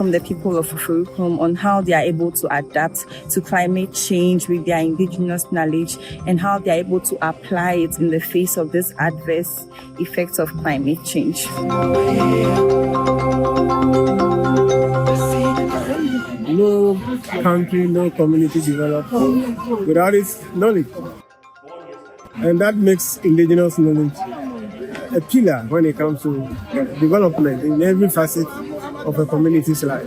from the people of Furukum on how they are able to adapt to climate change with their indigenous knowledge and how they are able to apply it in the face of this adverse effects of climate change. No country, no community develops without its knowledge. And that makes indigenous knowledge a pillar when it comes to development in every facet of a community's life.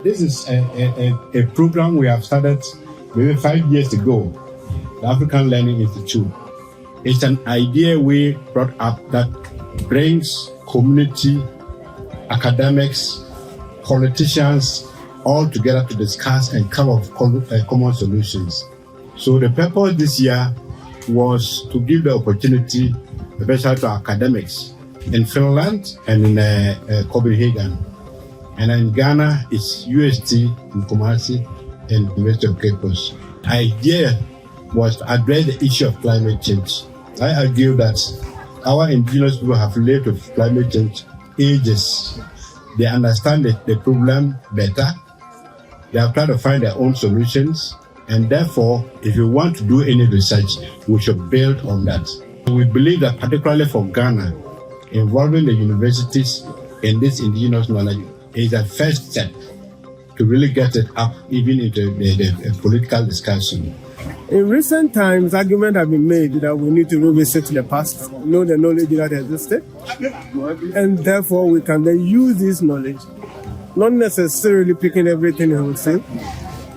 This is a program we have started maybe 5 years ago, the African Learning Institute. It's an idea we brought up that brings community, academics, politicians all together to discuss and come up with common solutions. So the purpose this year was to give the opportunity, especially to academics in Finland and in Copenhagen. And in Ghana, it's UST in Kumasi and University of Cape Coast. The idea was to address the issue of climate change. I argue that our indigenous people have lived with climate change ages. They understand the problem better. They have tried to find their own solutions. And therefore, if you want to do any research, we should build on that. We believe that particularly for Ghana, involving the universities in this indigenous knowledge is a first step to really get it up even into the political discussion. In recent times, arguments have been made that we need to revisit the past, know the knowledge that existed, and therefore we can then use this knowledge, not necessarily picking everything he will say,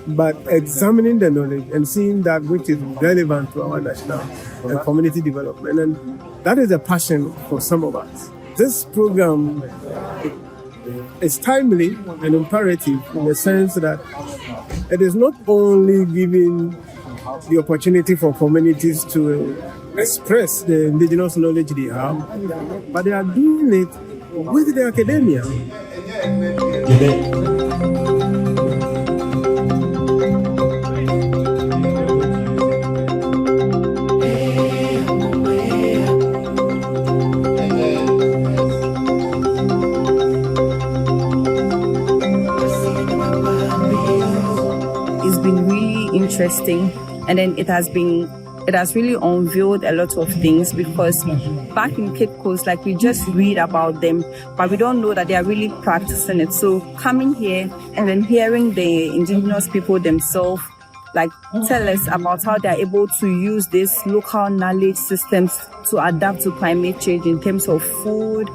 but examining the knowledge and seeing that which is relevant to our national and community development. And that is a passion for some of us. This program is timely and imperative in the sense that it is not only giving the opportunity for communities to express the indigenous knowledge they have, but they are doing it with the academia. It's been really interesting, and then it has really unveiled a lot of things, because back in Cape Coast, like, we just read about them, but we don't know that they are really practicing it. So coming here and then hearing the indigenous people themselves, like, tell us about how they are able to use these local knowledge systems to adapt to climate change in terms of food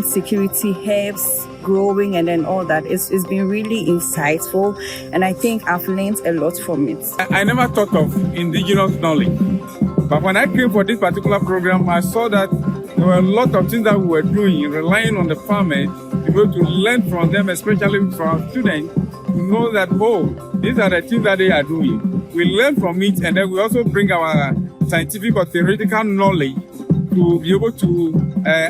security, herbs, growing, and then all that. It's been really insightful, and I think I've learned a lot from it. I never thought of indigenous knowledge, but when I came for this particular program, I saw that there were a lot of things that we were doing, relying on the farmers, to be able to learn from them, especially from our students, to know that, oh, these are the things that they are doing. We learn from it, and then we also bring our scientific or theoretical knowledge to be able to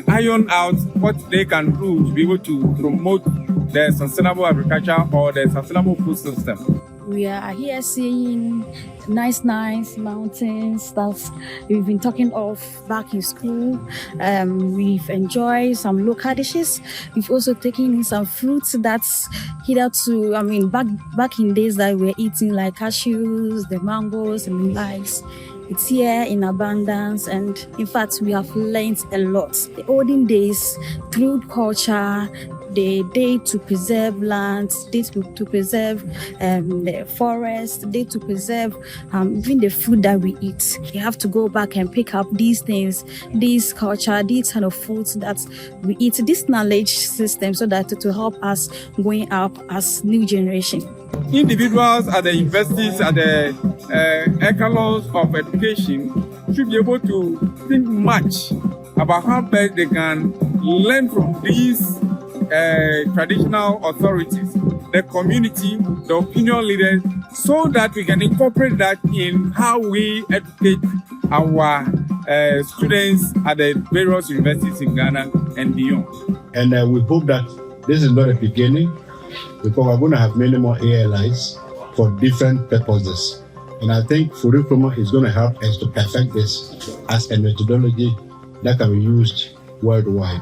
iron out what they can do to be able to promote the sustainable agriculture or the sustainable food system. We are here seeing nice mountains stuff we've been talking of back in school. We've enjoyed some local dishes. We've also taken in some fruits that's hitherto, back in days that we were eating, like cashews, the mangoes and the likes. It's here in abundance, and in fact, we have learned a lot. The olden days, through culture, the day to preserve lands, day to preserve the forest, day to preserve even the food that we eat. We have to go back and pick up these things, this culture, these kind of foods that we eat, this knowledge system, so that to help us going up as new generation. Individuals at the universities, at the echelons of education, should be able to think much about how best they can learn from these traditional authorities, the community, the opinion leaders, so that we can incorporate that in how we educate our students at the various universities in Ghana and beyond. And we hope that this is not a beginning, because we're going to have many more ALIs for different purposes. And I think Furukum is going to help us to perfect this as a methodology that can be used worldwide.